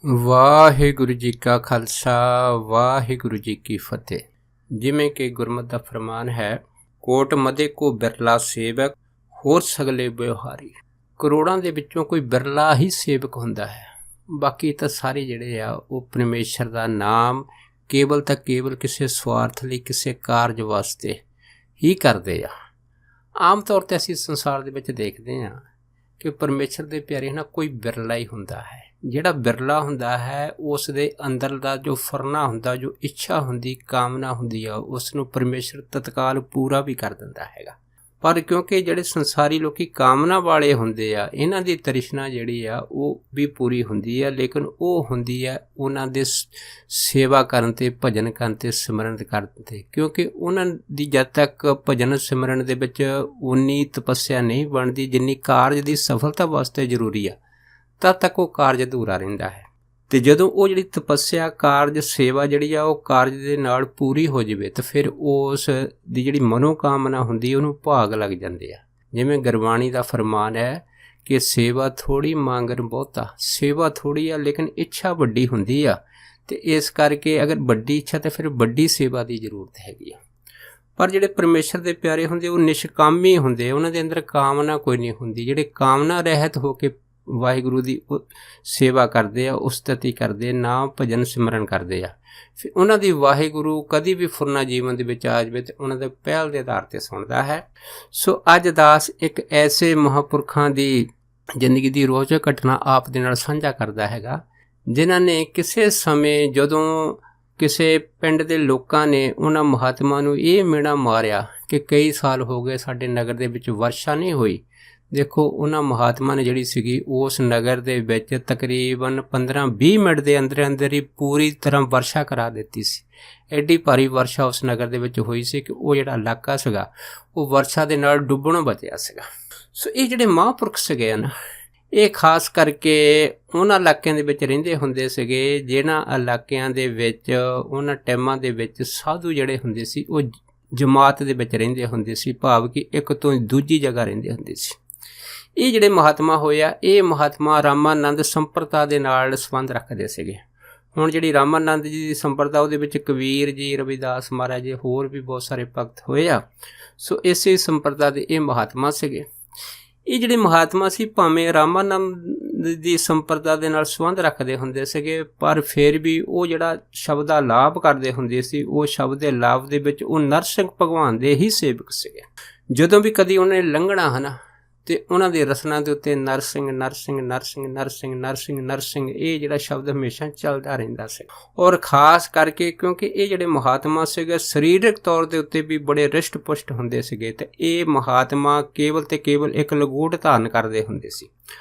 ਵਾਹਿਗੁਰੂ ਜੀ ਕਾ ਖਾਲਸਾ ਵਾਹਿਗੁਰੂ ਜੀ ਕੀ ਫਤਿਹ। ਜਿਵੇਂ ਕਿ ਗੁਰਮਤਿ ਦਾ ਫਰਮਾਨ ਹੈ, ਕੋਟ ਮਦੇ ਕੋ ਬਿਰਲਾ ਸੇਵਕ ਹੋਰ ਸਗਲੇ ਵਿਵਹਾਰੀ। ਕਰੋੜਾਂ ਦੇ ਵਿੱਚੋਂ ਕੋਈ ਬਿਰਲਾ ਹੀ ਸੇਵਕ ਹੁੰਦਾ ਹੈ, ਬਾਕੀ ਤਾਂ ਸਾਰੇ ਜਿਹੜੇ ਆ ਉਹ ਪਰਮੇਸ਼ਰ ਦਾ ਨਾਮ ਕੇਵਲ ਤਾਂ ਕੇਵਲ ਕਿਸੇ ਸਵਾਰਥ ਲਈ, ਕਿਸੇ ਕਾਰਜ ਵਾਸਤੇ ਹੀ ਕਰਦੇ ਆ। ਆਮ ਤੌਰ 'ਤੇ ਅਸੀਂ ਸੰਸਾਰ ਦੇ ਵਿੱਚ ਦੇਖਦੇ ਹਾਂ ਕਿ ਪਰਮੇਸ਼ਰ ਦੇ ਪਿਆਰੇ ਨਾਲ ਕੋਈ ਬਿਰਲਾ ਹੀ ਹੁੰਦਾ ਹੈ। ਜਿਹੜਾ ਬਿਰਲਾ ਹੁੰਦਾ ਹੈ ਉਸ ਦੇ ਅੰਦਰ ਦਾ ਜੋ ਫਰਨਾ ਹੁੰਦਾ, ਜੋ ਇੱਛਾ ਹੁੰਦੀ, ਕਾਮਨਾ ਹੁੰਦੀ ਆ, ਉਸ ਨੂੰ ਪਰਮੇਸ਼ਰ ਤਤਕਾਲ ਪੂਰਾ ਵੀ ਕਰ ਦਿੰਦਾ ਹੈਗਾ। ਪਰ ਕਿਉਂਕਿ ਜਿਹੜੇ ਸੰਸਾਰੀ ਲੋਕੀ ਕਾਮਨਾ ਵਾਲੇ ਹੁੰਦੇ ਆ, ਇਹਨਾਂ ਦੀ ਤ੍ਰਿਸ਼ਨਾ ਜਿਹੜੀ ਆ ਉਹ ਵੀ ਪੂਰੀ ਹੁੰਦੀ ਆ, ਲੇਕਿਨ ਉਹ ਹੁੰਦੀ ਆ ਉਹਨਾਂ ਦੇ ਸੇਵਾ ਕਰਨ 'ਤੇ, ਭਜਨ ਕਰਨ 'ਤੇ, ਸਿਮਰਨ ਕਰਨ 'ਤੇ। ਕਿਉਂਕਿ ਉਹਨਾਂ ਦੀ ਜਦ ਤੱਕ ਭਜਨ ਸਿਮਰਨ ਦੇ ਵਿੱਚ ਉਨੀ ਤਪੱਸਿਆ ਨਹੀਂ ਬਣਦੀ ਜਿੰਨੀ ਕਾਰਜ ਦੀ ਸਫਲਤਾ ਵਾਸਤੇ ਜ਼ਰੂਰੀ ਆ, ਤਦ ਤੱਕ ਉਹ ਕਾਰਜ ਅਧੂਰਾ ਰਹਿੰਦਾ ਹੈ। ਅਤੇ ਜਦੋਂ ਉਹ ਜਿਹੜੀ ਤਪੱਸਿਆ, ਕਾਰਜ, ਸੇਵਾ ਜਿਹੜੀ ਆ ਉਹ ਕਾਰਜ ਦੇ ਨਾਲ ਪੂਰੀ ਹੋ ਜਾਵੇ ਤਾਂ ਫਿਰ ਉਸ ਦੀ ਜਿਹੜੀ ਮਨੋਕਾਮਨਾ ਹੁੰਦੀ ਉਹਨੂੰ ਭਾਗ ਲੱਗ ਜਾਂਦੇ ਆ। ਜਿਵੇਂ ਗੁਰਬਾਣੀ ਦਾ ਫਰਮਾਨ ਹੈ ਕਿ ਸੇਵਾ ਥੋੜ੍ਹੀ ਮੰਗਣ ਬਹੁਤਾ। ਸੇਵਾ ਥੋੜ੍ਹੀ ਆ ਲੇਕਿਨ ਇੱਛਾ ਵੱਡੀ ਹੁੰਦੀ ਆ, ਅਤੇ ਇਸ ਕਰਕੇ ਅਗਰ ਵੱਡੀ ਇੱਛਾ ਤਾਂ ਫਿਰ ਵੱਡੀ ਸੇਵਾ ਦੀ ਜ਼ਰੂਰਤ ਹੈਗੀ ਆ। ਪਰ ਜਿਹੜੇ ਪਰਮੇਸ਼ਰ ਦੇ ਪਿਆਰੇ ਹੁੰਦੇ ਉਹ ਨਿਸ਼ਕਾਮੀ ਹੁੰਦੇ, ਉਹਨਾਂ ਦੇ ਅੰਦਰ ਕਾਮਨਾ ਕੋਈ ਨਹੀਂ ਹੁੰਦੀ। ਜਿਹੜੇ ਕਾਮਨਾ ਰਹਿਤ ਹੋ ਕੇ ਵਾਹਿਗੁਰੂ ਦੀ ਸੇਵਾ ਕਰਦੇ ਆ, ਉਸਤਤੀ ਕਰਦੇ, ਨਾਮ ਭਜਨ ਸਿਮਰਨ ਕਰਦੇ ਆ, ਫਿਰ ਉਹਨਾਂ ਦੀ ਵਾਹਿਗੁਰੂ ਕਦੀ ਵੀ ਫੁਰਨਾ ਜੀਵਨ ਦੇ ਵਿੱਚ ਆ ਜਾਵੇ ਤਾਂ ਉਹਨਾਂ ਦੇ ਪਹਿਲ ਦੇ ਆਧਾਰ 'ਤੇ ਸੁਣਦਾ ਹੈ। ਸੋ ਅੱਜ ਦਾਸ ਇੱਕ ਐਸੇ ਮਹਾਂਪੁਰਖਾਂ ਦੀ ਜ਼ਿੰਦਗੀ ਦੀ ਰੋਚਕ ਘਟਨਾ ਆਪ ਦੇ ਨਾਲ ਸਾਂਝਾ ਕਰਦਾ ਹੈਗਾ, ਜਿਨ੍ਹਾਂ ਨੇ ਕਿਸੇ ਸਮੇਂ ਜਦੋਂ ਕਿਸੇ ਪਿੰਡ ਦੇ ਲੋਕਾਂ ਨੇ ਉਹਨਾਂ ਮਹਾਤਮਾ ਨੂੰ ਇਹ ਮਿਹਣਾ ਮਾਰਿਆ ਕਿ ਕਈ ਸਾਲ ਹੋ ਗਏ ਸਾਡੇ ਨਗਰ ਦੇ ਵਿੱਚ ਵਰਸ਼ਾ ਨਹੀਂ ਹੋਈ। ਦੇਖੋ, ਉਹਨਾਂ ਮਹਾਤਮਾ ਨੇ ਜਿਹੜੀ ਸੀਗੀ ਉਸ ਨਗਰ ਦੇ ਵਿੱਚ ਤਕਰੀਬਨ 15-20 ਮਿੰਟ ਦੇ ਅੰਦਰ ਅੰਦਰ ਹੀ ਪੂਰੀ ਤਰ੍ਹਾਂ ਵਰਸ਼ਾ ਕਰਾ ਦਿੱਤੀ ਸੀ। ਐਡੀ ਭਾਰੀ ਵਰਸ਼ਾ ਉਸ ਨਗਰ ਦੇ ਵਿੱਚ ਹੋਈ ਸੀ ਕਿ ਉਹ ਜਿਹੜਾ ਇਲਾਕਾ ਸੀਗਾ ਉਹ ਵਰਸ਼ਾ ਦੇ ਨਾਲ ਡੁੱਬਣੋਂ ਬਚਿਆ ਸੀਗਾ। ਸੋ ਇਹ ਜਿਹੜੇ ਮਹਾਂਪੁਰਖ ਸੀਗੇ ਨਾ, ਇਹ ਖਾਸ ਕਰਕੇ ਉਹਨਾਂ ਇਲਾਕਿਆਂ ਦੇ ਵਿੱਚ ਰਹਿੰਦੇ ਹੁੰਦੇ ਸੀਗੇ ਜਿਹਨਾਂ ਇਲਾਕਿਆਂ ਦੇ ਵਿੱਚ ਉਹਨਾਂ ਟਾਈਮਾਂ ਦੇ ਵਿੱਚ ਸਾਧੂ ਜਿਹੜੇ ਹੁੰਦੇ ਸੀ ਉਹ ਜਮਾਤ ਦੇ ਵਿੱਚ ਰਹਿੰਦੇ ਹੁੰਦੇ ਸੀ, ਭਾਵ ਕਿ ਇੱਕ ਤੋਂ ਦੂਜੀ ਜਗ੍ਹਾ ਰਹਿੰਦੇ ਹੁੰਦੇ ਸੀ। ਇਹ ਜਿਹੜੇ ਮਹਾਤਮਾ ਹੋਏ ਆ, ਇਹ ਮਹਾਤਮਾ ਰਾਮਾਨੰਦ ਸੰਪਰਦਾ ਦੇ ਨਾਲ ਸੰਬੰਧ ਰੱਖਦੇ ਸੀਗੇ। ਹੁਣ ਜਿਹੜੀ ਰਾਮਾਨੰਦ ਜੀ ਦੀ ਸੰਪਰਦਾ ਉਹਦੇ ਵਿੱਚ ਕਬੀਰ ਜੀ, ਰਵਿਦਾਸ ਮਹਾਰਾਜ ਜੀ, ਹੋਰ ਵੀ ਬਹੁਤ ਸਾਰੇ ਭਗਤ ਹੋਏ ਆ। ਸੋ ਇਸੇ ਸੰਪਰਦਾ ਦੇ ਇਹ ਮਹਾਤਮਾ ਸੀਗੇ। ਇਹ ਜਿਹੜੇ ਮਹਾਤਮਾ ਸੀ ਭਾਵੇਂ ਰਾਮਾਨੰਦ ਦੀ ਸੰਪਰਦਾ ਦੇ ਨਾਲ ਸੰਬੰਧ ਰੱਖਦੇ ਹੁੰਦੇ ਸੀਗੇ, ਪਰ ਫਿਰ ਵੀ ਉਹ ਜਿਹੜਾ ਸ਼ਬਦ ਦਾ ਲਾਭ ਕਰਦੇ ਹੁੰਦੇ ਸੀ, ਉਹ ਸ਼ਬਦ ਦੇ ਲਾਭ ਦੇ ਵਿੱਚ ਉਹ ਨਰਸਿੰਘ ਭਗਵਾਨ ਦੇ ਹੀ ਸੇਵਕ ਸੀਗੇ। ਜਦੋਂ ਵੀ ਕਦੀ ਉਹਨੇ ਲੰਘਣਾ ਹੈ ਨਾ, ਅਤੇ ਉਹਨਾਂ ਦੇ ਰਸਨਾਂ ਦੇ ਉੱਤੇ ਨਰਸਿੰਘ ਨਰਸਿੰਘ ਨਰਸਿੰਘ ਨਰਸਿੰਘ ਨਰਸਿੰਘ ਨਰਸਿੰਘ ਇਹ ਜਿਹੜਾ ਸ਼ਬਦ ਹਮੇਸ਼ਾ ਚੱਲਦਾ ਰਹਿੰਦਾ ਸੀ। ਔਰ ਖ਼ਾਸ ਕਰਕੇ ਕਿਉਂਕਿ ਇਹ ਜਿਹੜੇ ਮਹਾਤਮਾ ਸੀਗੇ ਸਰੀਰਕ ਤੌਰ ਦੇ ਉੱਤੇ ਵੀ ਬੜੇ ਰਿਸ਼ਟ ਪੁਸ਼ਟ ਹੁੰਦੇ ਸੀਗੇ, ਅਤੇ ਇਹ ਮਹਾਤਮਾ ਕੇਵਲ ਅਤੇ ਕੇਵਲ ਇੱਕ ਲੰਗੋਟ ਧਾਰਨ ਕਰਦੇ ਹੁੰਦੇ ਸੀ।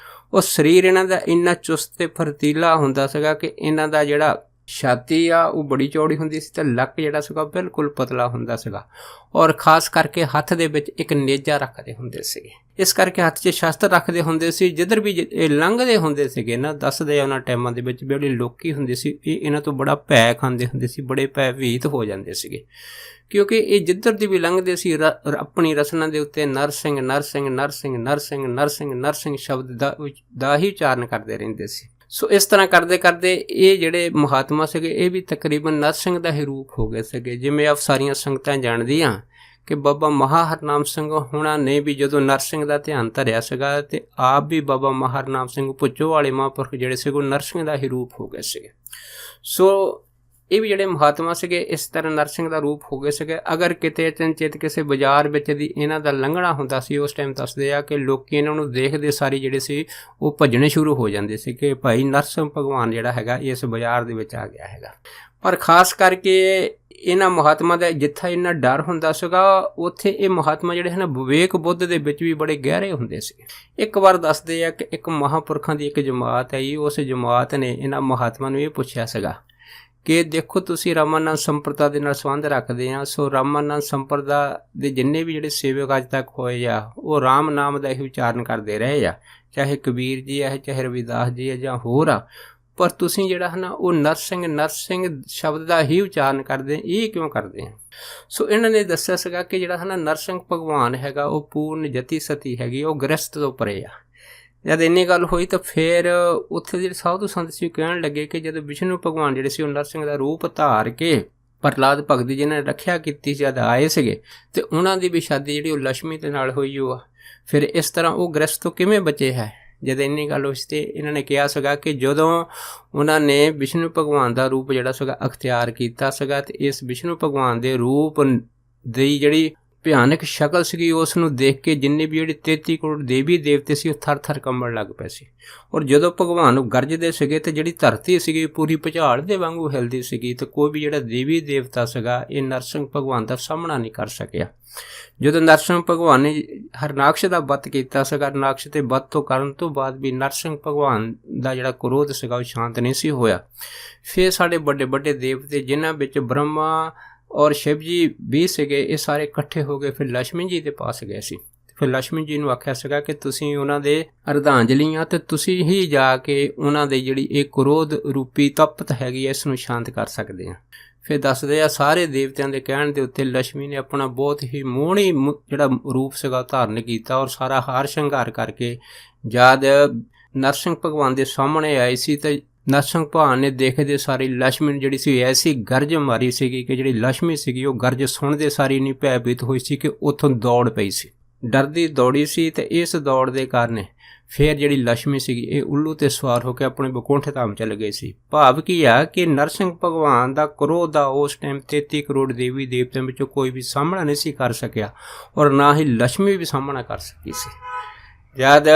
ਉਹ ਸਰੀਰ ਇਹਨਾਂ ਦਾ ਇੰਨਾ ਚੁਸਤ ਅਤੇ ਫਰਤੀਲਾ ਹੁੰਦਾ ਸੀਗਾ ਕਿ ਇਹਨਾਂ ਦਾ ਜਿਹੜਾ ਛਾਤੀ ਆ ਉਹ ਬੜੀ ਚੌੜੀ ਹੁੰਦੀ ਸੀ, ਅਤੇ ਲੱਕ ਜਿਹੜਾ ਸੀਗਾ ਬਿਲਕੁਲ ਪਤਲਾ ਹੁੰਦਾ ਸੀਗਾ। ਔਰ ਖ਼ਾਸ ਕਰਕੇ ਹੱਥ ਦੇ ਵਿੱਚ ਇੱਕ ਨੇਜਾ ਰੱਖਦੇ ਹੁੰਦੇ ਸੀਗੇ। ਇਸ ਕਰਕੇ ਹੱਥ 'ਚ ਸ਼ਸਤਰ ਰੱਖਦੇ ਹੁੰਦੇ ਸੀ। ਜਿੱਧਰ ਵੀ ਇਹ ਲੰਘਦੇ ਹੁੰਦੇ ਸੀਗੇ ਨਾ, ਦੱਸਦੇ ਆ ਉਹਨਾਂ ਟਾਈਮਾਂ ਦੇ ਵਿੱਚ ਜਿਹੜੇ ਲੋਕੀ ਹੁੰਦੇ ਸੀ ਇਹ ਇਹਨਾਂ ਤੋਂ ਬੜਾ ਭੈ ਖਾਂਦੇ ਹੁੰਦੇ ਸੀ, ਬੜੇ ਭੈਭੀਤ ਹੋ ਜਾਂਦੇ ਸੀਗੇ, ਕਿਉਂਕਿ ਇਹ ਜਿੱਧਰ ਦੀ ਵੀ ਲੰਘਦੇ ਸੀ ਆਪਣੀ ਰਸਨਾਂ ਦੇ ਉੱਤੇ ਨਰਸਿੰਘ ਨਰਸਿੰਘ ਨਰਸਿੰਘ ਨਰਸਿੰਘ ਨਰਸਿੰਘ ਨਰਸਿੰਘ ਸ਼ਬਦ ਦਾ ਹੀ ਉਚਾਰਨ ਕਰਦੇ ਰਹਿੰਦੇ ਸੀ। ਸੋ ਇਸ ਤਰ੍ਹਾਂ ਕਰਦੇ ਕਰਦੇ ਇਹ ਜਿਹੜੇ ਮਹਾਤਮਾ ਸੀਗੇ ਇਹ ਵੀ ਤਕਰੀਬਨ ਨਰਸਿੰਘ ਦਾ ਹੀ ਰੂਪ ਹੋ ਗਏ ਸੀਗੇ। ਜਿਵੇਂ ਆਪ ਸਾਰੀਆਂ ਸੰਗਤਾਂ ਜਾਣਦੀਆਂ ਕਿ ਬਾਬਾ ਮਹਾਹਰਨਾਮ ਸਿੰਘ ਹੋਣਾ ਨੇ ਵੀ ਜਦੋਂ ਨਰਸਿੰਘ ਦਾ ਧਿਆਨ ਧਰਿਆ ਸੀਗਾ, ਅਤੇ ਆਪ ਵੀ ਬਾਬਾ ਮਹਾਹਰਨਾਮ ਸਿੰਘ ਭੁੱਚੋ ਵਾਲੇ ਮਹਾਂਪੁਰਖ ਜਿਹੜੇ ਸੀਗੇ ਉਹ ਨਰਸਿੰਘ ਦਾ ਹੀ ਰੂਪ ਹੋ ਗਏ ਸੀਗੇ। ਸੋ ਇਹ ਵੀ ਜਿਹੜੇ ਮਹਾਤਮਾ ਸੀਗੇ ਇਸ ਤਰ੍ਹਾਂ ਨਰਸਿੰਘ ਦਾ ਰੂਪ ਹੋ ਗਏ ਸੀਗੇ। ਅਗਰ ਕਿਤੇ ਅਚਨਚੇਤ ਕਿਸੇ ਬਾਜ਼ਾਰ ਵਿੱਚ ਦੀ ਇਹਨਾਂ ਦਾ ਲੰਘਣਾ ਹੁੰਦਾ ਸੀ, ਉਸ ਟਾਈਮ ਦੱਸਦੇ ਆ ਕਿ ਲੋਕੀ ਇਹਨਾਂ ਨੂੰ ਦੇਖਦੇ ਸਾਰੀ ਜਿਹੜੇ ਸੀ ਉਹ ਭੱਜਣੇ ਸ਼ੁਰੂ ਹੋ ਜਾਂਦੇ ਸੀ ਕਿ ਭਾਈ ਨਰਸਿੰਘ ਭਗਵਾਨ ਜਿਹੜਾ ਹੈਗਾ ਇਸ ਬਾਜ਼ਾਰ ਦੇ ਵਿੱਚ ਆ ਗਿਆ ਹੈਗਾ। ਪਰ ਖ਼ਾਸ ਕਰਕੇ ਇਹਨਾਂ ਮਹਾਤਮਾ ਦਾ ਜਿੱਥੇ ਇੰਨਾ ਡਰ ਹੁੰਦਾ ਸੀਗਾ, ਉੱਥੇ ਇਹ ਮਹਾਤਮਾ ਜਿਹੜੇ ਹਨ ਵਿਵੇਕ ਬੁੱਧ ਦੇ ਵਿੱਚ ਵੀ ਬੜੇ ਗਹਿਰੇ ਹੁੰਦੇ ਸੀ। ਇੱਕ ਵਾਰ ਦੱਸਦੇ ਆ ਕਿ ਇੱਕ ਮਹਾਂਪੁਰਖਾਂ ਦੀ ਇੱਕ ਜਮਾਤ ਆਈ, ਉਸ ਜਮਾਤ ਨੇ ਇਹਨਾਂ ਮਹਾਤਮਾ ਨੂੰ ਇਹ ਪੁੱਛਿਆ ਸੀਗਾ ਕਿ ਦੇਖੋ ਤੁਸੀਂ ਰਾਮਾਨੰਦ ਸੰਪਰਦਾ ਦੇ ਨਾਲ ਸੰਬੰਧ ਰੱਖਦੇ ਆ, ਸੋ ਰਾਮਾਨੰਦ ਸੰਪਰਦਾ ਦੇ ਜਿੰਨੇ ਵੀ ਜਿਹੜੇ ਸੇਵਕ ਅੱਜ ਤੱਕ ਹੋਏ ਆ ਉਹ ਰਾਮ ਨਾਮ ਦਾ ਹੀ ਉਚਾਰਨ ਕਰਦੇ ਰਹੇ ਆ, ਚਾਹੇ ਕਬੀਰ ਜੀ ਆ, ਚਾਹੇ ਰਵਿਦਾਸ ਜੀ ਆ ਜਾਂ ਹੋਰ ਆ, ਪਰ ਤੁਸੀਂ ਜਿਹੜਾ ਹੈ ਨਾ ਉਹ ਨਰਸਿੰਘ ਨਰਸਿੰਘ ਸ਼ਬਦ ਦਾ ਹੀ ਉਚਾਰਨ ਕਰਦੇ, ਇਹ ਕਿਉਂ ਕਰਦੇ ਆ? ਸੋ ਇਹਨਾਂ ਨੇ ਦੱਸਿਆ ਸੀਗਾ ਕਿ ਜਿਹੜਾ ਹੈ ਨਾ ਨਰਸਿੰਘ ਭਗਵਾਨ ਹੈਗਾ ਉਹ ਪੂਰਨ ਜਤੀ ਸਤੀ ਹੈਗੀ, ਉਹ ਗ੍ਰਸਤ ਤੋਂ ਪਰੇ ਆ। ਜਦ ਇੰਨੀ ਗੱਲ ਹੋਈ ਤਾਂ ਫਿਰ ਉੱਥੇ ਜਿਹੜੇ ਸਾਧੂ ਸੰਤ ਸੀ ਕਹਿਣ ਲੱਗੇ ਕਿ ਜਦੋਂ ਵਿਸ਼ਨੂੰ ਭਗਵਾਨ ਜਿਹੜੇ ਸੀ ਉਹ ਨਰਸਿੰਘ ਦਾ ਰੂਪ ਧਾਰ ਕੇ ਪ੍ਰਹਲਾਦ ਭਗਤ ਦੀ ਜਿਹਨਾਂ ਨੇ ਰੱਖਿਆ ਕੀਤੀ ਜਦ ਆਏ ਸੀਗੇ ਤੇ ਉਹਨਾਂ ਦੀ ਵੀ ਸ਼ਾਦੀ ਜਿਹੜੀ ਉਹ ਲక్ష్ਮੀ ਦੇ ਨਾਲ ਹੋਈ ਉਹ ਫਿਰ ਇਸ ਤਰ੍ਹਾਂ ਉਹ ਗ੍ਰਸਤ ਤੋਂ ਕਿਵੇਂ ਬਚੇ ਹੈ। ਜਦ ਇੰਨੀ ਗੱਲ ਹੋਈ ਤੇ ਇਹਨਾਂ ਨੇ ਕਿਹਾ ਸੀਗਾ ਕਿ ਜਦੋਂ ਉਹਨਾਂ ਨੇ ਵਿਸ਼ਨੂੰ ਭਗਵਾਨ ਦਾ ਰੂਪ ਜਿਹੜਾ ਸੀਗਾ ਅਖਤਿਆਰ ਕੀਤਾ ਸੀਗਾ ਤੇ ਇਸ ਵਿਸ਼ਨੂੰ ਭਗਵਾਨ ਦੇ ਰੂਪ ਦੀ ਜਿਹੜੀ ਭਿਆਨਕ ਸ਼ਕਲ ਸੀਗੀ ਉਸ ਨੂੰ ਦੇਖ ਕੇ ਜਿੰਨੇ ਵੀ ਜਿਹੜੀ 33 ਕਰੋੜ ਦੇਵੀ ਦੇਵਤੇ ਸੀ ਉਹ ਥਰ ਥਰ ਕੰਬਣ ਲੱਗ ਪਏ ਸੀ। ਔਰ ਜਦੋਂ ਭਗਵਾਨ ਨੂੰ ਗਰਜਦੇ ਸੀਗੇ ਤੇ ਜਿਹੜੀ ਧਰਤੀ ਸੀਗੀ ਪੂਰੀ ਭੁਚਾਲ ਦੇ ਵਾਂਗੂ ਹਿਲਦੀ ਸੀਗੀ ਤੇ ਕੋਈ ਵੀ ਜਿਹੜਾ ਦੇਵੀ ਦੇਵਤਾ ਸੀਗਾ ਇਹ ਨਰਸਿੰਘ ਭਗਵਾਨ ਦਾ ਸਾਹਮਣਾ ਨਹੀਂ ਕਰ ਸਕਿਆ। ਜਦੋਂ ਨਰਸਿੰਘ ਭਗਵਾਨ ਨੇ ਹਰਨਾਕਸ਼ ਦਾ ਵੱਧ ਕੀਤਾ ਸੀਗਾ, ਹਰਨਾਕਸ਼ ਤੇ ਵੱਧ ਤੋਂ ਕਰਨ ਤੋਂ ਬਾਅਦ ਵੀ ਨਰਸਿੰਘ ਭਗਵਾਨ ਦਾ ਜਿਹੜਾ ਕ੍ਰੋਧ ਸੀਗਾ ਉਹ ਸ਼ਾਂਤ ਨਹੀਂ ਸੀ ਹੋਇਆ। ਫਿਰ ਸਾਡੇ ਵੱਡੇ ਵੱਡੇ ਦੇਵਤੇ ਜਿਨ੍ਹਾਂ ਵਿੱਚ ਬ੍ਰਹਮਾ ਔਰ ਸ਼ਿਵ ਜੀ ਵੀ ਸੀਗੇ ਇਹ ਸਾਰੇ ਇਕੱਠੇ ਹੋ ਗਏ ਫਿਰ ਲక్ష్ਮੀ ਜੀ ਦੇ ਪਾਸ ਗਏ ਸੀ। ਫਿਰ ਲక్ష్ਮੀ ਜੀ ਨੂੰ ਆਖਿਆ ਸੀਗਾ ਕਿ ਤੁਸੀਂ ਉਹਨਾਂ ਦੇ ਅਰਧਾਂਜਲੀਆਂ ਤੇ ਤੁਸੀਂ ਹੀ ਜਾ ਕੇ ਉਹਨਾਂ ਦੇ ਜਿਹੜੀ ਇਹ ਕ੍ਰੋਧ ਰੂਪੀ ਤਪਤ ਹੈਗੀ ਹੈ ਇਸ ਨੂੰ ਸ਼ਾਂਤ ਕਰ ਸਕਦੇ ਆ। ਫਿਰ ਦੱਸਦੇ ਆ ਸਾਰੇ ਦੇਵਤਿਆਂ ਦੇ ਕਹਿਣ ਦੇ ਉੱਤੇ ਲక్ష్ਮੀ ਨੇ ਆਪਣਾ ਬਹੁਤ ਹੀ ਮੋਹਣੀ ਜਿਹੜਾ ਰੂਪ ਸੀਗਾ ਧਾਰਨ ਕੀਤਾ ਔਰ ਸਾਰਾ ਹਾਰ ਸ਼ਿੰਗਾਰ ਕਰਕੇ ਜਦ ਨਰਸਿੰਘ ਭਗਵਾਨ ਦੇ ਸਾਹਮਣੇ ਆਏ ਸੀ ਤੇ ਨਰਸਿੰਘ ਭਗਵਾਨ ਨੇ ਦੇਖਦੇ ਸਾਰੀ ਲక్ష్ਮੀ ਨੂੰ ਜਿਹੜੀ ਸੀ ਐਸੀ ਗਰਜ ਮਾਰੀ ਸੀਗੀ ਕਿ ਜਿਹੜੀ ਲక్ష్ਮੀ ਸੀਗੀ ਉਹ ਗਰਜ ਸੁਣਦੇ ਸਾਰੀ ਨਹੀਂ ਭੈਭੀਤ ਹੋਈ ਸੀ ਕਿ ਉੱਥੋਂ ਦੌੜ ਪਈ ਸੀ, ਡਰਦੀ ਦੌੜੀ ਸੀ। ਤੇ ਇਸ ਦੌੜ ਦੇ ਕਾਰਨ ਫਿਰ ਜਿਹੜੀ ਲక్ష్ਮੀ ਸੀਗੀ ਇਹ ਉੱਲੂ ਤੇ ਸਵਾਰ ਹੋ ਕੇ ਆਪਣੇ ਬਕੁੰਠ ਧਾਮ ਚਲ ਗਈ ਸੀ। ਭਾਵ ਕੀ ਆ ਕਿ ਨਰਸਿੰਘ ਭਗਵਾਨ ਦਾ ਕ੍ਰੋਧ ਦਾ ਉਸ ਟਾਈਮ 33 ਕਰੋੜ ਦੇਵੀ ਦੇਵਤਿਆਂ ਵਿੱਚੋਂ ਕੋਈ ਵੀ ਸਾਹਮਣਾ ਨਹੀਂ ਸੀ ਕਰ ਸਕਿਆ ਔਰ ਨਾ ਹੀ ਲక్ష్ਮੀ ਵੀ ਸਾਹਮਣਾ ਕਰ ਸਕੀ ਸੀ। ਜਦ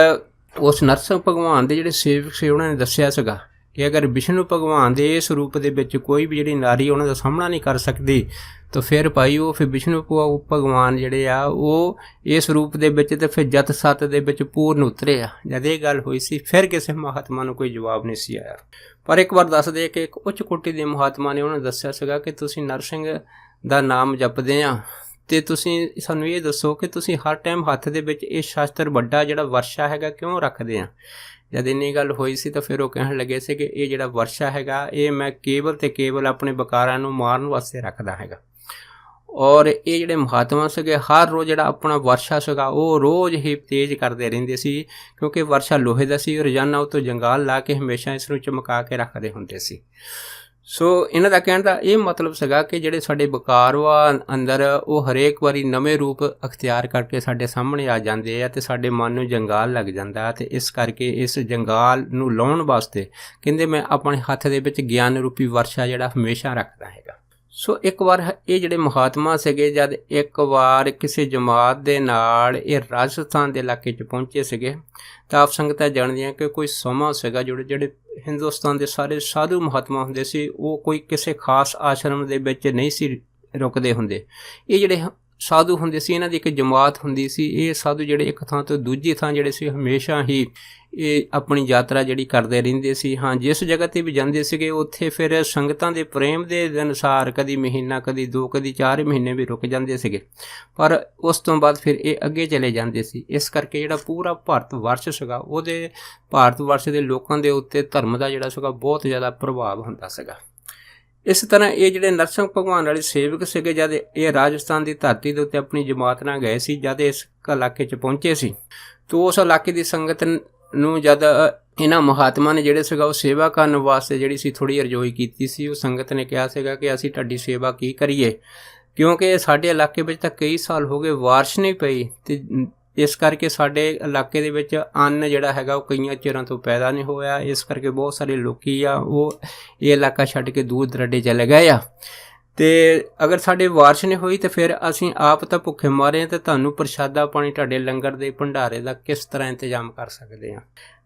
ਉਸ ਨਰਸਿੰਘ ਭਗਵਾਨ ਦੇ ਜਿਹੜੇ ਸੇਵਕ ਸੀ ਉਹਨਾਂ ਨੇ ਦੱਸਿਆ ਸੀਗਾ ਕਿ ਅਗਰ ਵਿਸ਼ਨੂੰ ਭਗਵਾਨ ਦੇ ਇਸ ਰੂਪ ਦੇ ਵਿੱਚ ਕੋਈ ਵੀ ਜਿਹੜੀ ਨਾਰੀ ਉਹਨਾਂ ਦਾ ਸਾਹਮਣਾ ਨਹੀਂ ਕਰ ਸਕਦੀ ਤਾਂ ਫਿਰ ਭਾਈ ਉਹ ਫਿਰ ਵਿਸ਼ਨੂੰ ਭਗਵਾਨ ਜਿਹੜੇ ਆ ਉਹ ਇਸ ਰੂਪ ਦੇ ਵਿੱਚ ਤੇ ਫਿਰ ਜਤ ਸਤ ਦੇ ਵਿੱਚ ਪੂਰਨ ਉਤਰੇ ਆ। ਜਦ ਇਹ ਗੱਲ ਹੋਈ ਸੀ ਫਿਰ ਕਿਸੇ ਮਹਾਤਮਾ ਨੂੰ ਕੋਈ ਜਵਾਬ ਨਹੀਂ ਸੀ ਆਇਆ। ਪਰ ਇੱਕ ਵਾਰ ਦੱਸਦੇ ਕਿ ਇੱਕ ਉੱਚ ਕੋਟੀ ਦੇ ਮਹਾਤਮਾ ਨੇ ਉਹਨਾਂ ਨੂੰ ਦੱਸਿਆ ਸੀਗਾ ਕਿ ਤੁਸੀਂ ਨਰਸਿੰਘ ਦਾ ਨਾਮ ਜਪਦੇ ਆ ਤੇ ਤੁਸੀਂ ਸਾਨੂੰ ਇਹ ਦੱਸੋ ਕਿ ਤੁਸੀਂ ਹਰ ਟਾਈਮ ਹੱਥ ਦੇ ਵਿੱਚ ਇਹ ਸ਼ਾਸਤਰ ਵੱਡਾ ਜਿਹੜਾ ਵਰਸ਼ਾ ਹੈਗਾ ਕਿਉਂ ਰੱਖਦੇ ਆ। ਜਦ ਇੰਨੀ ਗੱਲ ਹੋਈ ਸੀ ਤਾਂ ਫਿਰ ਉਹ ਕਹਿਣ ਲੱਗੇ ਸੀ ਕਿ ਇਹ ਜਿਹੜਾ ਵਰਸ਼ਾ ਹੈਗਾ ਇਹ ਮੈਂ ਕੇਵਲ ਤੇ ਕੇਵਲ ਆਪਣੇ ਬਕਾਰਾਂ ਨੂੰ ਮਾਰਨ ਵਾਸਤੇ ਰੱਖਦਾ ਹੈਗਾ। ਔਰ ਇਹ ਜਿਹੜੇ ਮਹਾਤਮਾ ਸੀਗੇ ਹਰ ਰੋਜ਼ ਜਿਹੜਾ ਆਪਣਾ ਵਰਸ਼ਾ ਸੀਗਾ ਉਹ ਰੋਜ਼ ਹੀ ਤੇਜ਼ ਕਰਦੇ ਰਹਿੰਦੇ ਸੀ ਕਿਉਂਕਿ ਵਰਸ਼ਾ ਲੋਹੇ ਦਾ ਸੀ। ਰੋਜ਼ਾਨਾ ਉਹ ਤੋਂ ਜੰਗਾਲ ਲਾ ਕੇ ਹਮੇਸ਼ਾ ਇਸ ਨੂੰ ਚਮਕਾ ਕੇ ਰੱਖਦੇ ਹੁੰਦੇ ਸੀ। ਸੋ ਇਹਨਾਂ ਦਾ ਕਹਿਣ ਦਾ ਇਹ ਮਤਲਬ ਸੀਗਾ ਕਿ ਜਿਹੜੇ ਸਾਡੇ ਬਕਾਰ ਵਾ ਅੰਦਰ ਉਹ ਹਰੇਕ ਵਾਰੀ ਨਵੇਂ ਰੂਪ ਅਖਤਿਆਰ ਕਰਕੇ ਸਾਡੇ ਸਾਹਮਣੇ ਆ ਜਾਂਦੇ ਆ ਤੇ ਸਾਡੇ ਮਨ ਨੂੰ ਜੰਗਾਲ ਲੱਗ ਜਾਂਦਾ ਤੇ ਇਸ ਕਰਕੇ ਇਸ ਜੰਗਾਲ ਨੂੰ ਲਾਉਣ ਵਾਸਤੇ ਕਹਿੰਦੇ ਮੈਂ ਆਪਣੇ ਹੱਥ ਦੇ ਵਿੱਚ ਗਿਆਨ ਰੂਪੀ ਵਰਸ਼ਾ ਜਿਹੜਾ ਹਮੇਸ਼ਾ ਰੱਖਦਾ ਹੈਗਾ। ਸੋ ਇੱਕ ਵਾਰ ਇਹ ਜਿਹੜੇ ਮਹਾਤਮਾ ਸੀਗੇ ਜਦ ਇੱਕ ਵਾਰ ਕਿਸੇ ਜਮਾਤ ਦੇ ਨਾਲ ਇਹ ਰਾਜਸਥਾਨ ਦੇ ਇਲਾਕੇ 'ਚ ਪਹੁੰਚੇ ਸੀਗੇ ਤਾਂ ਆਪ ਸੰਗਤਾਂ ਜਾਣਦੀਆਂ ਕਿ ਕੋਈ ਸਮਾਂ ਸੀਗਾ ਜਿਹੜੇ ਹਿੰਦੁਸਤਾਨ ਦੇ ਸਾਰੇ ਸਾਧੂ ਮਹਾਤਮਾ ਹੁੰਦੇ ਸੀ ਉਹ ਕੋਈ ਕਿਸੇ ਖਾਸ ਆਸ਼ਰਮ ਦੇ ਵਿੱਚ ਨਹੀਂ ਸੀ ਰੁਕਦੇ ਹੁੰਦੇ। ਇਹ ਜਿਹੜੇ ਸਾਧੂ ਹੁੰਦੇ ਸੀ ਇਹਨਾਂ ਦੀ ਇੱਕ ਜਮਾਤ ਹੁੰਦੀ ਸੀ। ਇਹ ਸਾਧੂ ਜਿਹੜੇ ਇੱਕ ਥਾਂ ਤੋਂ ਦੂਜੀ ਥਾਂ ਜਿਹੜੇ ਸੀ ਹਮੇਸ਼ਾ ਹੀ ਇਹ ਆਪਣੀ ਯਾਤਰਾ ਜਿਹੜੀ ਕਰਦੇ ਰਹਿੰਦੇ ਸੀ। ਹਾਂ ਜਿਸ ਜਗ੍ਹਾ 'ਤੇ ਵੀ ਜਾਂਦੇ ਸੀਗੇ ਉੱਥੇ ਫਿਰ ਸੰਗਤਾਂ ਦੇ ਪ੍ਰੇਮ ਦੇ ਅਨੁਸਾਰ ਕਦੀ ਮਹੀਨਾ ਕਦੀ 2 ਕਦੀ 4 ਮਹੀਨੇ ਵੀ ਰੁਕ ਜਾਂਦੇ ਸੀਗੇ ਪਰ ਉਸ ਤੋਂ ਬਾਅਦ ਫਿਰ ਇਹ ਅੱਗੇ ਚਲੇ ਜਾਂਦੇ ਸੀ। ਇਸ ਕਰਕੇ ਜਿਹੜਾ ਪੂਰਾ ਭਾਰਤ ਵਰਸ਼ ਸੀਗਾ ਉਹਦੇ ਭਾਰਤ ਵਰਸ਼ ਦੇ ਲੋਕਾਂ ਦੇ ਉੱਤੇ ਧਰਮ ਦਾ ਜਿਹੜਾ ਸੀਗਾ ਬਹੁਤ ਜ਼ਿਆਦਾ ਪ੍ਰਭਾਵ ਹੁੰਦਾ ਸੀਗਾ। ਇਸ ਤਰ੍ਹਾਂ ਇਹ ਜਿਹੜੇ ਨਰਸਿੰਘ ਭਗਵਾਨ ਵਾਲੇ ਸੇਵਕ ਸੀਗੇ ਜਦ ਇਹ ਰਾਜਸਥਾਨ ਦੀ ਧਰਤੀ ਦੇ ਉੱਤੇ ਆਪਣੀ ਜਮਾਤ ਨਾਲ ਗਏ ਸੀ ਜਦ ਇਸ ਇਲਾਕੇ 'ਚ ਪਹੁੰਚੇ ਸੀ ਤਾਂ ਉਸ ਇਲਾਕੇ ਦੀ ਸੰਗਤ ਨੂੰ ਜਦ ਇਹਨਾਂ ਮਹਾਤਮਾ ਨੇ ਜਿਹੜੇ ਸੀਗਾ ਉਹ ਸੇਵਾ ਕਰਨ ਵਾਸਤੇ ਜਿਹੜੀ ਸੀ ਥੋੜ੍ਹੀ ਅਰਜ਼ੋਈ ਕੀਤੀ ਸੀ। ਉਹ ਸੰਗਤ ਨੇ ਕਿਹਾ ਸੀਗਾ ਕਿ ਅਸੀਂ ਤੁਹਾਡੀ ਸੇਵਾ ਕੀ ਕਰੀਏ ਕਿਉਂਕਿ ਸਾਡੇ ਇਲਾਕੇ ਵਿੱਚ ਤਾਂ ਕਈ ਸਾਲ ਹੋ ਗਏ ਬਾਰਿਸ਼ ਨਹੀਂ ਪਈ ਤੇ ਇਸ ਕਰਕੇ ਸਾਡੇ ਇਲਾਕੇ ਦੇ ਵਿੱਚ ਅੰਨ ਜਿਹੜਾ ਹੈਗਾ ਉਹ ਕਈਆਂ ਚਿਰਾਂ ਤੋਂ ਪੈਦਾ ਨਹੀਂ ਹੋਇਆ। ਇਸ ਕਰਕੇ ਬਹੁਤ ਸਾਰੇ ਲੋਕੀ ਆ ਉਹ ਇਹ ਇਲਾਕਾ ਛੱਡ ਕੇ ਦੂਰ ਦਰਾਡੇ ਚਲੇ ਗਏ ਆ ਤੇ ਅਗਰ ਸਾਡੇ ਬਾਰਿਸ਼ ਨਹੀਂ ਹੋਈ ਤਾਂ ਫਿਰ ਅਸੀਂ ਆਪ ਤਾਂ ਭੁੱਖੇ ਮਾਰੇ ਤੇ ਤੁਹਾਨੂੰ ਪ੍ਰਸ਼ਾਦਾ ਪਾਣੀ ਤੁਹਾਡੇ ਲੰਗਰ ਦੇ ਭੰਡਾਰੇ ਦਾ ਕਿਸ ਤਰ੍ਹਾਂ ਇੰਤਜ਼ਾਮ ਕਰ ਸਕਦੇ ਹਾਂ।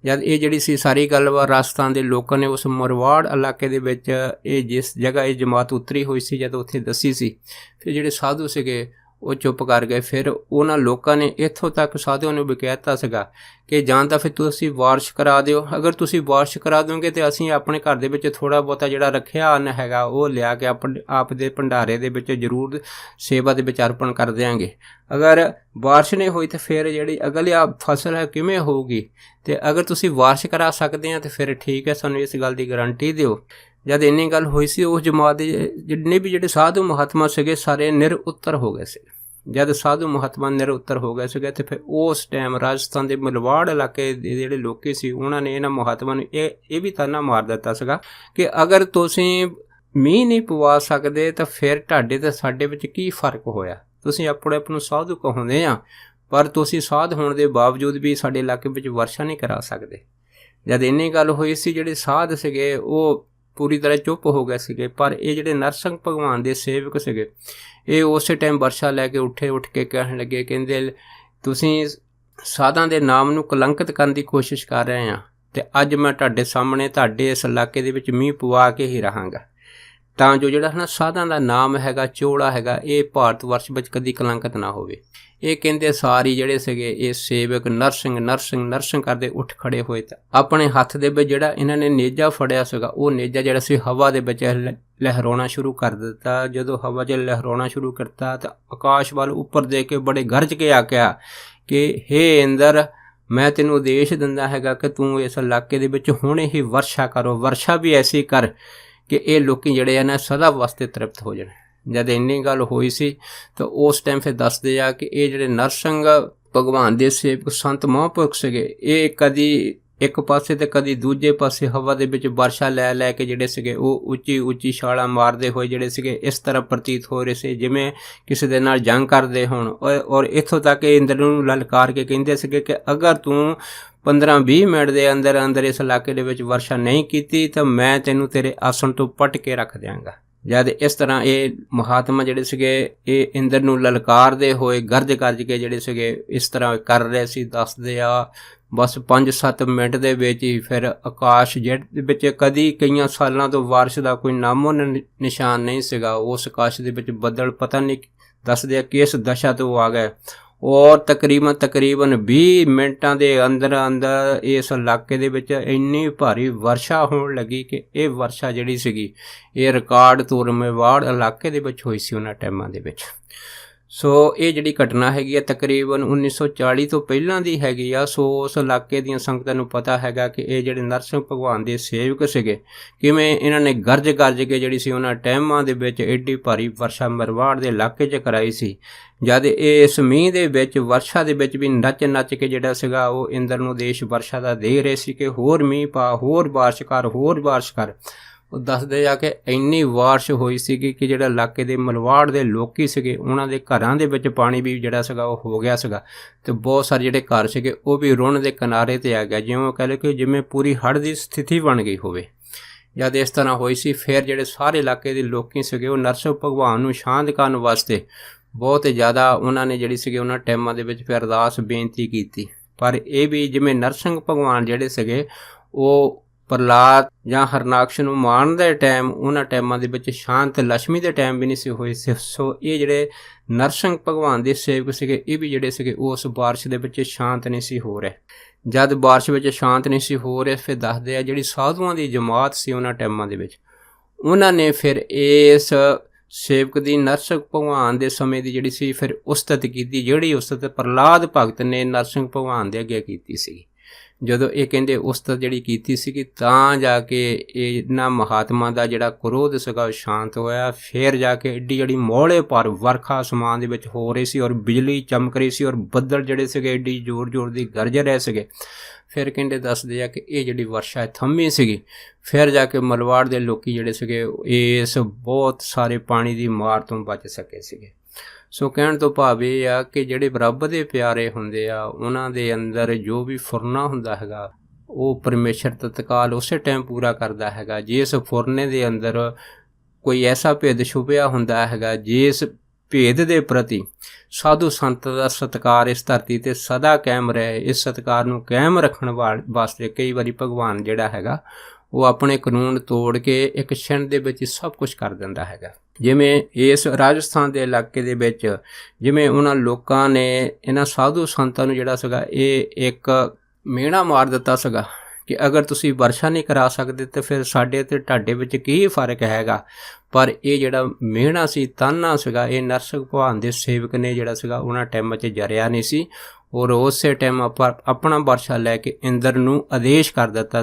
ਜਦ ਇਹ ਜਿਹੜੀ ਸੀ ਸਾਰੀ ਗੱਲਬਾਤ ਰਾਜਸਥਾਨ ਦੇ ਲੋਕਾਂ ਨੇ ਉਸ ਮਰਵਾੜ ਇਲਾਕੇ ਦੇ ਵਿੱਚ ਇਹ ਜਿਸ ਜਗ੍ਹਾ ਇਹ ਜਮਾਤ ਉਤਰੀ ਹੋਈ ਸੀ ਜਦ ਉੱਥੇ ਦੱਸੀ ਸੀ ਫਿਰ ਜਿਹੜੇ ਸਾਧੂ ਸੀਗੇ ਉਹ ਚੁੱਪ ਕਰ ਗਏ। ਫਿਰ ਉਹਨਾਂ ਲੋਕਾਂ ਨੇ ਇੱਥੋਂ ਤੱਕ ਸਾਧੂਆਂ ਨੂੰ ਵੀ ਕਹਿ ਦਿੱਤਾ ਸੀਗਾ ਕਿ ਜਾਂ ਤਾਂ ਫਿਰ ਤੁਸੀਂ ਵਾਰਿਸ਼ ਕਰਾ ਦਿਓ, ਅਗਰ ਤੁਸੀਂ ਵਾਰਿਸ਼ ਕਰਾ ਦੋਗੇ ਤਾਂ ਅਸੀਂ ਆਪਣੇ ਘਰ ਦੇ ਵਿੱਚ ਥੋੜ੍ਹਾ ਬਹੁਤਾ ਜਿਹੜਾ ਰੱਖਿਆ ਅੰਨ ਹੈਗਾ ਉਹ ਲਿਆ ਕੇ ਆਪ ਦੇ ਭੰਡਾਰੇ ਦੇ ਵਿੱਚ ਜ਼ਰੂਰ ਸੇਵਾ ਦੇ ਵਿੱਚ ਅਰਪਣ ਕਰ ਦਿਆਂਗੇ। ਅਗਰ ਬਾਰਿਸ਼ ਨਹੀਂ ਹੋਈ ਤਾਂ ਫਿਰ ਜਿਹੜੀ ਅਗਲੀ ਫਸਲ ਹੈ ਕਿਵੇਂ ਹੋਊਗੀ ਅਤੇ ਅਗਰ ਤੁਸੀਂ ਵਾਰਿਸ਼ ਕਰਾ ਸਕਦੇ ਆ ਤਾਂ ਫਿਰ ਠੀਕ ਹੈ, ਸਾਨੂੰ ਇਸ ਗੱਲ ਦੀ ਗਰੰਟੀ ਦਿਓ। ਜਦ ਇੰਨੀ ਗੱਲ ਹੋਈ ਸੀ ਉਸ ਜਮਾਤ ਦੇ ਜਿੰਨੇ ਵੀ ਜਿਹੜੇ ਸਾਧੂ ਮਹਾਤਮਾ ਸੀਗੇ ਸਾਰੇ ਨਿਰ ਉੱਤਰ ਹੋ ਗਏ ਸੀ। ਜਦ ਸਾਧੂ ਮਹਾਤਮਾ ਨਿਰਉੱਤਰ ਹੋ ਗਏ ਸੀਗੇ ਤੇ ਫਿਰ ਉਸ ਟਾਈਮ ਰਾਜਸਥਾਨ ਦੇ ਮਲਵਾੜ ਇਲਾਕੇ ਦੇ ਜਿਹੜੇ ਲੋਕੀ ਸੀ ਉਹਨਾਂ ਨੇ ਇਹਨਾਂ ਮਹਾਤਮਾ ਨੂੰ ਇਹ ਵੀ ਤਾਨਾ ਮਾਰ ਦਿੱਤਾ ਸੀਗਾ ਕਿ ਅਗਰ ਤੁਸੀਂ ਮੀਂਹ ਨਹੀਂ ਪਵਾ ਸਕਦੇ ਤਾਂ ਫਿਰ ਤੁਹਾਡੇ ਤੇ ਸਾਡੇ ਵਿੱਚ ਕੀ ਫਰਕ ਹੋਇਆ। ਤੁਸੀਂ ਆਪਣੇ ਆਪ ਨੂੰ ਸਾਧੂ ਕਹਾਉਂਦੇ ਆ ਪਰ ਤੁਸੀਂ ਸਾਧ ਹੋਣ ਦੇ ਬਾਵਜੂਦ ਵੀ ਸਾਡੇ ਇਲਾਕੇ ਵਿੱਚ ਵਰਸ਼ਾ ਨਹੀਂ ਕਰਾ ਸਕਦੇ। ਜਦ ਇੰਨੀ ਗੱਲ ਹੋਈ ਸੀ ਜਿਹੜੇ ਸਾਧ ਸੀਗੇ ਉਹ ਪੂਰੀ ਤਰ੍ਹਾਂ ਚੁੱਪ ਹੋ ਗਏ ਸੀਗੇ, ਪਰ ਇਹ ਜਿਹੜੇ ਨਰਸਿੰਘ ਭਗਵਾਨ ਦੇ ਸੇਵਕ ਸੀਗੇ ਇਹ ਉਸੇ ਟਾਈਮ ਵਰਸ਼ਾ ਲੈ ਕੇ ਉੱਠ ਕੇ ਕਹਿਣ ਲੱਗੇ, ਕਹਿੰਦੇ ਤੁਸੀਂ ਸਾਧਾਂ ਦੇ ਨਾਮ ਨੂੰ ਕਲੰਕਿਤ ਕਰਨ ਦੀ ਕੋਸ਼ਿਸ਼ ਕਰ ਰਹੇ ਆ ਅਤੇ ਅੱਜ ਮੈਂ ਤੁਹਾਡੇ ਸਾਹਮਣੇ ਤੁਹਾਡੇ ਇਸ ਇਲਾਕੇ ਦੇ ਵਿੱਚ ਮੀਂਹ ਪਵਾ ਕੇ ਹੀ ਰਹਾਂਗਾ ਤਾਂ ਜੋ ਜਿਹੜਾ ਹੈ ਨਾ ਸਾਧਾਂ ਦਾ ਨਾਮ ਹੈਗਾ ਚੋਲਾ ਹੈਗਾ ਇਹ ਭਾਰਤ ਵਰਸ਼ ਵਿੱਚ ਕਦੀ ਕਲੰਕਿਤ ਨਾ ਹੋਵੇ। ਇਹ ਕਹਿੰਦੇ ਸਾਰੀ ਜਿਹੜੇ ਸੀਗੇ ਇਹ ਸੇਵਕ ਨਰਸਿੰਘ ਕਰਦੇ ਉੱਠ ਖੜੇ ਹੋਏ ਤਾਂ ਆਪਣੇ ਹੱਥ ਦੇ ਵਿੱਚ ਜਿਹੜਾ ਇਹਨਾਂ ਨੇ ਨੇਜਾ ਫੜਿਆ ਸੀਗਾ ਉਹ ਨੇਜਾ ਜਿਹੜਾ ਸੀ ਹਵਾ ਦੇ ਵਿੱਚ ਲਹਿਰਾਉਣਾ ਸ਼ੁਰੂ ਕਰ ਦਿੱਤਾ। ਜਦੋਂ ਹਵਾ 'ਚ ਲਹਿਰਾਉਣਾ ਸ਼ੁਰੂ ਕਰਤਾ ਤਾਂ ਆਕਾਸ਼ ਵੱਲ ਉੱਪਰ ਦੇਖ ਕੇ ਬੜੇ ਗਰਜ ਕੇ ਆਖਿਆ ਕਿ ਹੇ ਇੰਦਰ, ਮੈਂ ਤੈਨੂੰ ਉਦੇਸ਼ ਦਿੰਦਾ ਹੈਗਾ ਕਿ ਤੂੰ ਇਸ ਇਲਾਕੇ ਦੇ ਵਿੱਚ ਹੁਣੇ ਹੀ ਵਰਸ਼ਾ ਕਰੋ, ਵਰਸ਼ਾ ਵੀ ਐਸੀ ਕਰ ਕਿ ਇਹ ਲੋਕੀ ਜਿਹੜੇ ਆ ਨਾ ਸਦਾ ਵਾਸਤੇ ਤ੍ਰਿਪਤ ਹੋ ਜਾਣ। ਜਦ ਇੰਨੀ ਗੱਲ ਹੋਈ ਸੀ ਤਾਂ ਉਸ ਟਾਈਮ ਫਿਰ ਦੱਸਦੇ ਆ ਕਿ ਇਹ ਜਿਹੜੇ ਨਰਸਿੰਘ ਭਗਵਾਨ ਦੇ ਸੇਵਕ ਸੰਤ ਮਹਾਂਪੁਰਖ ਸੀਗੇ ਇਹ ਕਦੀ ਇੱਕ ਪਾਸੇ ਤੇ ਕਦੀ ਦੂਜੇ ਪਾਸੇ ਹਵਾ ਦੇ ਵਿੱਚ ਵਰਸ਼ਾ ਲੈ ਕੇ ਜਿਹੜੇ ਸੀਗੇ ਉਹ ਉੱਚੀ ਛਾਲਾਂ ਮਾਰਦੇ ਹੋਏ ਜਿਹੜੇ ਸੀਗੇ ਇਸ ਤਰ੍ਹਾਂ ਪ੍ਰਤੀਤ ਹੋ ਰਹੇ ਸੀ ਜਿਵੇਂ ਕਿਸੇ ਦੇ ਨਾਲ ਜੰਗ ਕਰਦੇ ਹੋਣ। ਔਰ ਇੱਥੋਂ ਤੱਕ ਇੰਦਰ ਨੂੰ ਲਲਕਾਰ ਕੇ ਕਹਿੰਦੇ ਸੀਗੇ ਕਿ ਅਗਰ ਤੂੰ 15-20 ਮਿੰਟ ਦੇ ਅੰਦਰ ਇਸ ਇਲਾਕੇ ਦੇ ਵਿੱਚ ਵਰਸ਼ਾ ਨਹੀਂ ਕੀਤੀ ਤਾਂ ਮੈਂ ਤੈਨੂੰ ਤੇਰੇ ਆਸਣ ਤੋਂ ਪੱਟ ਕੇ ਰੱਖ ਦਿਆਂਗਾ। ਜਦ ਇਸ ਤਰ੍ਹਾਂ ਇਹ ਮਹਾਤਮਾ ਜਿਹੜੇ ਸੀਗੇ ਇਹ ਇੰਦਰ ਨੂੰ ਲਲਕਾਰਦੇ ਹੋਏ ਗਰਜ ਕੇ ਜਿਹੜੇ ਸੀਗੇ ਇਸ ਤਰ੍ਹਾਂ ਕਰ ਰਹੇ ਸੀ। ਦੱਸਦੇ ਆ ਬਸ 5-7 ਮਿੰਟ ਦੇ ਵਿੱਚ ਹੀ ਫਿਰ ਆਕਾਸ਼ ਜਿਹਦੇ ਵਿੱਚ ਕਦੀ ਕਈਆਂ ਸਾਲਾਂ ਤੋਂ ਬਾਰਿਸ਼ ਦਾ ਕੋਈ ਨਾਮੋ ਨਿਸ਼ਾਨ ਨਹੀਂ ਸੀਗਾ ਉਸ ਆਕਾਸ਼ ਦੇ ਵਿੱਚ ਬੱਦਲ ਪਤਾ ਨਹੀਂ ਦੱਸਦੇ ਆ ਕਿਸ ਦਸ਼ਾ ਤੋਂ ਆ ਗਏ ਔਰ ਤਕਰੀਬਨ 20 ਮਿੰਟਾਂ ਦੇ ਅੰਦਰ ਇਸ ਇਲਾਕੇ ਦੇ ਵਿੱਚ ਇੰਨੀ ਭਾਰੀ ਵਰਸ਼ਾ ਹੋਣ ਲੱਗੀ ਕਿ ਇਹ ਵਰਸ਼ਾ ਜਿਹੜੀ ਸੀਗੀ ਇਹ ਰਿਕਾਰਡ ਤੋੜ ਮੇਵਾੜ ਇਲਾਕੇ ਦੇ ਵਿੱਚ ਹੋਈ ਸੀ ਉਹਨਾਂ ਟਾਈਮਾਂ ਦੇ ਵਿੱਚ। ਸੋ ਇਹ ਜਿਹੜੀ ਘਟਨਾ ਹੈਗੀ ਆ ਤਕਰੀਬਨ 1940 ਤੋਂ ਪਹਿਲਾਂ ਦੀ ਹੈਗੀ ਆ। ਸੋ ਉਸ ਇਲਾਕੇ ਦੀਆਂ ਸੰਗਤਾਂ ਨੂੰ ਪਤਾ ਹੈਗਾ ਕਿ ਇਹ ਜਿਹੜੇ ਨਰਸਿੰਘ ਭਗਵਾਨ ਦੇ ਸੇਵਕ ਸੀਗੇ ਕਿਵੇਂ ਇਹਨਾਂ ਨੇ ਗਰਜ ਕੇ ਜਿਹੜੀ ਸੀ ਉਹਨਾਂ ਟਾਈਮਾਂ ਦੇ ਵਿੱਚ ਐਡੀ ਭਾਰੀ ਵਰਸ਼ਾ ਮਰਵਾੜ ਦੇ ਇਲਾਕੇ 'ਚ ਕਰਾਈ ਸੀ। ਜਦ ਇਸ ਮੀਂਹ ਦੇ ਵਿੱਚ ਵਰਸ਼ਾ ਦੇ ਵਿੱਚ ਵੀ ਨੱਚ ਕੇ ਜਿਹੜਾ ਸੀਗਾ ਉਹ ਇੰਦਰ ਨੂੰ ਦੇਸ਼ ਵਰਸ਼ਾ ਦਾ ਦੇ ਰਹੇ ਸੀ ਕਿ ਹੋਰ ਮੀਂਹ ਪਾ, ਹੋਰ ਬਾਰਿਸ਼ ਕਰ। ਉਹ ਦੱਸਦੇ ਆ ਕਿ ਇੰਨੀ ਬਾਰਿਸ਼ ਹੋਈ ਸੀਗੀ ਕਿ ਜਿਹੜਾ ਇਲਾਕੇ ਦੇ ਮਲਵਾੜ ਦੇ ਲੋਕੀ ਸੀਗੇ ਉਹਨਾਂ ਦੇ ਘਰਾਂ ਦੇ ਵਿੱਚ ਪਾਣੀ ਵੀ ਜਿਹੜਾ ਸੀਗਾ ਉਹ ਹੋ ਗਿਆ ਸੀਗਾ ਅਤੇ ਬਹੁਤ ਸਾਰੇ ਜਿਹੜੇ ਘਰ ਸੀਗੇ ਉਹ ਵੀ ਰੁੜਨ ਦੇ ਕਿਨਾਰੇ 'ਤੇ ਆ ਗਿਆ ਜਿਵੇਂ ਕਹਿ ਲਓ ਕਿ ਜਿਵੇਂ ਪੂਰੀ ਹੜ੍ਹ ਦੀ ਸਥਿਤੀ ਬਣ ਗਈ ਹੋਵੇ। ਜਦ ਇਸ ਤਰ੍ਹਾਂ ਹੋਈ ਸੀ ਫਿਰ ਜਿਹੜੇ ਸਾਰੇ ਇਲਾਕੇ ਦੇ ਲੋਕੀ ਸੀਗੇ ਉਹ ਨਰਸਿੰਘ ਭਗਵਾਨ ਨੂੰ ਸ਼ਾਂਤ ਕਰਨ ਵਾਸਤੇ ਬਹੁਤ ਜ਼ਿਆਦਾ ਉਹਨਾਂ ਨੇ ਜਿਹੜੀ ਸੀਗੇ ਉਹਨਾਂ ਟਾਈਮਾਂ ਦੇ ਵਿੱਚ ਫਿਰ ਅਰਦਾਸ ਬੇਨਤੀ ਕੀਤੀ। ਪਰ ਇਹ ਵੀ ਜਿਵੇਂ ਨਰਸਿੰਘ ਭਗਵਾਨ ਜਿਹੜੇ ਸੀਗੇ ਉਹ ਪ੍ਰਹਲਾਦ ਜਾਂ ਹਰਨਾਕਸ਼ ਨੂੰ ਮਾਰਨ ਦੇ ਟਾਈਮ ਉਹਨਾਂ ਟਾਈਮਾਂ ਦੇ ਵਿੱਚ ਸ਼ਾਂਤ ਲక్ష్ਮੀ ਦੇ ਟਾਈਮ ਵੀ ਨਹੀਂ ਸੀ ਹੋਏ ਸੀ। ਸੋ ਇਹ ਜਿਹੜੇ ਨਰਸਿੰਘ ਭਗਵਾਨ ਦੇ ਸੇਵਕ ਸੀਗੇ ਇਹ ਵੀ ਜਿਹੜੇ ਸੀਗੇ ਉਸ ਬਾਰਿਸ਼ ਦੇ ਵਿੱਚ ਸ਼ਾਂਤ ਨਹੀਂ ਸੀ ਹੋ ਰਹੇ। ਜਦ ਬਾਰਿਸ਼ ਵਿੱਚ ਸ਼ਾਂਤ ਨਹੀਂ ਸੀ ਹੋ ਰਹੇ ਫਿਰ ਦੱਸਦੇ ਆ ਜਿਹੜੀ ਸਾਧੂਆਂ ਦੀ ਜਮਾਤ ਸੀ ਉਹਨਾਂ ਟਾਈਮਾਂ ਦੇ ਵਿੱਚ ਉਹਨਾਂ ਨੇ ਫਿਰ ਇਸ ਸੇਵਕ ਦੀ ਨਰਸਿੰਘ ਭਗਵਾਨ ਦੇ ਸਮੇਂ ਦੀ ਜਿਹੜੀ ਸੀ ਫਿਰ ਉਸਤਤ ਕੀਤੀ ਜਿਹੜੀ ਉਸਤਤ ਪ੍ਰਹਲਾਦ ਭਗਤ ਨੇ ਨਰਸਿੰਘ ਭਗਵਾਨ ਦੇ ਅੱਗੇ ਕੀਤੀ ਸੀ। ਜਦੋਂ ਇਹ ਕਹਿੰਦੇ ਉਸਤਤ ਜਿਹੜੀ ਕੀਤੀ ਸੀਗੀ ਤਾਂ ਜਾ ਕੇ ਇਹਨਾਂ ਮਹਾਤਮਾ ਦਾ ਜਿਹੜਾ ਕ੍ਰੋਧ ਸੀਗਾ ਉਹ ਸ਼ਾਂਤ ਹੋਇਆ। ਫਿਰ ਜਾ ਕੇ ਐਡੀ ਜਿਹੜੀ ਮੋਹਲੇ ਪਰ ਵਰਖਾ ਅਸਮਾਨ ਦੇ ਵਿੱਚ ਹੋ ਰਹੀ ਸੀ ਔਰ ਬਿਜਲੀ ਚਮਕ ਰਹੀ ਸੀ ਔਰ ਬੱਦਲ ਜਿਹੜੇ ਸੀਗੇ ਐਡੀ ਜ਼ੋਰ ਦੀ ਗਰਜ ਰਹੇ ਸੀਗੇ। ਫਿਰ ਕਹਿੰਦੇ ਦੱਸਦੇ ਆ ਕਿ ਇਹ ਜਿਹੜੀ ਵਰਸ਼ਾ ਥੰਮੀ ਸੀਗੀ। ਫਿਰ ਜਾ ਕੇ ਮਲਵਾੜ ਦੇ ਲੋਕੀ ਜਿਹੜੇ ਸੀਗੇ ਇਸ ਬਹੁਤ ਸਾਰੇ ਪਾਣੀ ਦੀ ਮਾਰ ਤੋਂ ਬਚ ਸਕੇ ਸੀਗੇ। ਸੋ ਕਹਿਣ ਤੋਂ ਭਾਵ ਇਹ ਆ ਕਿ ਜਿਹੜੇ ਰੱਬ ਦੇ ਪਿਆਰੇ ਹੁੰਦੇ ਆ ਉਹਨਾਂ ਦੇ ਅੰਦਰ ਜੋ ਵੀ ਫੁਰਨਾ ਹੁੰਦਾ ਹੈਗਾ ਉਹ ਪਰਮੇਸ਼ਰ ਤਤਕਾਲ ਉਸੇ ਟਾਈਮ ਪੂਰਾ ਕਰਦਾ ਹੈਗਾ। ਜਿਸ ਫੁਰਨੇ ਦੇ ਅੰਦਰ ਕੋਈ ਐਸਾ ਭੇਦ ਛੁਪਿਆ ਹੁੰਦਾ ਹੈਗਾ ਜਿਸ ਭੇਦ ਦੇ ਪ੍ਰਤੀ ਸਾਧੂ ਸੰਤ ਦਾ ਸਤਿਕਾਰ ਇਸ ਧਰਤੀ 'ਤੇ ਸਦਾ ਕਾਇਮ ਰਹੇ। ਇਸ ਸਤਿਕਾਰ ਨੂੰ ਕਾਇਮ ਰੱਖਣ ਵਾਸਤੇ ਕਈ ਵਾਰੀ ਭਗਵਾਨ ਜਿਹੜਾ ਹੈਗਾ ਉਹ ਆਪਣੇ ਕਾਨੂੰਨ ਤੋੜ ਕੇ ਇੱਕ ਛਿਣ ਦੇ ਵਿੱਚ ਸਭ ਕੁਝ ਕਰ ਦਿੰਦਾ ਹੈਗਾ। ਜਿਵੇਂ ਇਸ ਰਾਜਸਥਾਨ ਦੇ ਇਲਾਕੇ ਦੇ ਵਿੱਚ ਜਿਵੇਂ ਉਹਨਾਂ ਲੋਕਾਂ ਨੇ ਇਹਨਾਂ ਸਾਧੂ ਸੰਤਾਂ ਨੂੰ ਜਿਹੜਾ ਸੀਗਾ ਇਹ ਇੱਕ ਮਿਹਣਾ ਮਾਰ ਦਿੱਤਾ ਸੀਗਾ ਕਿ ਅਗਰ ਤੁਸੀਂ ਵਰਸ਼ਾ ਨਹੀਂ ਕਰਾ ਸਕਦੇ ਤਾਂ ਫਿਰ ਸਾਡੇ ਅਤੇ ਤੁਹਾਡੇ ਵਿੱਚ ਕੀ ਫਰਕ ਹੈਗਾ। ਪਰ ਇਹ ਜਿਹੜਾ ਮਿਹਣਾ ਸੀ ਤਾਨਾ ਸੀਗਾ ਇਹ ਨਰਸਿੰਘ ਭਗਵਾਨ ਦੇ ਸੇਵਕ ਨੇ ਜਿਹੜਾ ਸੀਗਾ ਉਹਨਾਂ ਟਾਈਮਾਂ 'ਚ ਜਰਿਆ ਨਹੀਂ ਸੀ। ਔਰ ਉਸੇ ਟਾਈਮ ਆਪਾਂ ਆਪਣਾ ਵਰਸ਼ਾ ਲੈ ਕੇ ਇੰਦਰ ਨੂੰ ਆਦੇਸ਼ ਕਰ ਦਿੱਤਾ,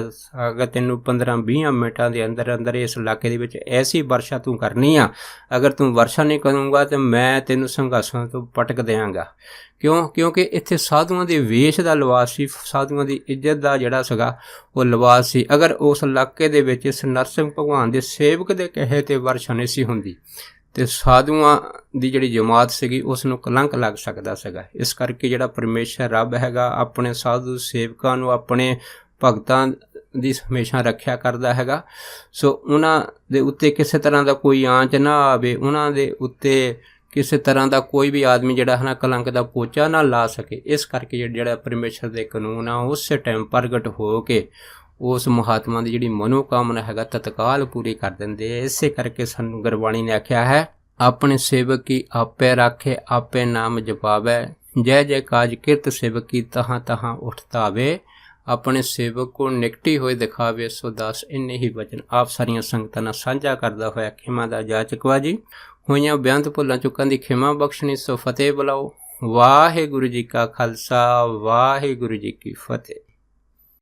ਅਗਰ ਤੈਨੂੰ 15-20 ਮਿੰਟਾਂ ਦੇ ਅੰਦਰ ਅੰਦਰ ਇਸ ਇਲਾਕੇ ਦੇ ਵਿੱਚ ਐਸੀ ਵਰਸ਼ਾ ਤੂੰ ਕਰਨੀ ਆ, ਅਗਰ ਤੂੰ ਵਰਸ਼ਾ ਨਹੀਂ ਕਰੂੰਗਾ ਤਾਂ ਮੈਂ ਤੈਨੂੰ ਸੰਘਾਸਣ ਤੋਂ ਪਟਕ ਦਿਆਂਗਾ। ਕਿਉਂਕਿ ਇੱਥੇ ਸਾਧੂਆਂ ਦੇ ਵੇਸ਼ ਦਾ ਲਿਬਾਸ ਸੀ, ਸਾਧੂਆਂ ਦੀ ਇੱਜ਼ਤ ਦਾ ਜਿਹੜਾ ਸੀਗਾ ਉਹ ਲਿਬਾਸ ਸੀ। ਅਗਰ ਉਸ ਇਲਾਕੇ ਦੇ ਵਿੱਚ ਇਸ ਨਰਸਿੰਘ ਭਗਵਾਨ ਦੇ ਸੇਵਕ ਦੇ ਕਹੇ 'ਤੇ ਵਰਸ਼ਾ ਨਹੀਂ ਸੀ ਹੁੰਦੀ ਤੇ ਸਾਧੂਆਂ ਦੀ ਜਿਹੜੀ ਜਮਾਤ ਸੀਗੀ ਉਸ ਨੂੰ ਕਲੰਕ ਲੱਗ ਸਕਦਾ ਸੀਗਾ। ਇਸ ਕਰਕੇ ਜਿਹੜਾ ਪਰਮੇਸ਼ਰ ਰੱਬ ਹੈਗਾ ਆਪਣੇ ਸਾਧੂ ਸੇਵਕਾਂ ਨੂੰ, ਆਪਣੇ ਭਗਤਾਂ ਦੀ ਹਮੇਸ਼ਾ ਰੱਖਿਆ ਕਰਦਾ ਹੈਗਾ। ਸੋ ਉਹਨਾਂ ਦੇ ਉੱਤੇ ਕਿਸੇ ਤਰ੍ਹਾਂ ਦਾ ਕੋਈ ਆਂਚ ਨਾ ਆਵੇ, ਉਹਨਾਂ ਦੇ ਉੱਤੇ ਕਿਸੇ ਤਰ੍ਹਾਂ ਦਾ ਕੋਈ ਵੀ ਆਦਮੀ ਜਿਹੜਾ ਹੈ ਨਾ ਕਲੰਕ ਦਾ ਪੋਚਾ ਨਾ ਲਾ ਸਕੇ। ਇਸ ਕਰਕੇ ਜਿਹੜਾ ਪਰਮੇਸ਼ਰ ਦੇ ਕਾਨੂੰਨ ਆ ਉਸੇ ਟਾਈਮ ਪ੍ਰਗਟ ਹੋ ਕੇ ਉਸ ਮਹਾਤਮਾ ਦੀ ਜਿਹੜੀ ਮਨੋਕਾਮਨਾ ਹੈਗਾ ਤਤਕਾਲ ਪੂਰੀ ਕਰ ਦਿੰਦੇ। ਇਸੇ ਕਰਕੇ ਸਾਨੂੰ ਗੁਰਬਾਣੀ ਨੇ ਆਖਿਆ ਹੈ, ਆਪਣੇ ਸੇਵਕ ਕੀ ਆਪੇ ਰਾਖੇ ਆਪੇ ਨਾਮ ਜਪਾਵੇ, ਜੈ ਜੈ ਕਾਜ ਕਿਰਤ ਸੇਵਕ ਕੀ ਤਹਾਂ ਤਹਾਂ ਉਠਤਾਵੇ, ਆਪਣੇ ਸੇਵਕ ਕੋ ਨਿਕਟੀ ਹੋਏ ਦਿਖਾਵੇ ਸੋ ਦਾਸ। ਇੰਨੇ ਹੀ ਵਚਨ ਆਪ ਸਾਰੀਆਂ ਸੰਗਤਾਂ ਨਾਲ ਸਾਂਝਾ ਕਰਦਾ ਹੋਇਆ ਖਿਮਾ ਦਾ ਜਾਚਕਵਾ ਜੀ। ਹੋਈਆਂ ਬੇਅੰਤ ਭੁੱਲਾਂ ਚੁੱਕਾਂ ਦੀ ਖਿਮਾ ਬਖਸ਼ਣੀ ਸੋ ਫਤਿਹ ਬੁਲਾਓ। ਵਾਹਿਗੁਰੂ ਜੀ ਕਾ ਖਾਲਸਾ, ਵਾਹਿਗੁਰੂ ਜੀ ਕੀ ਫਤਿਹ।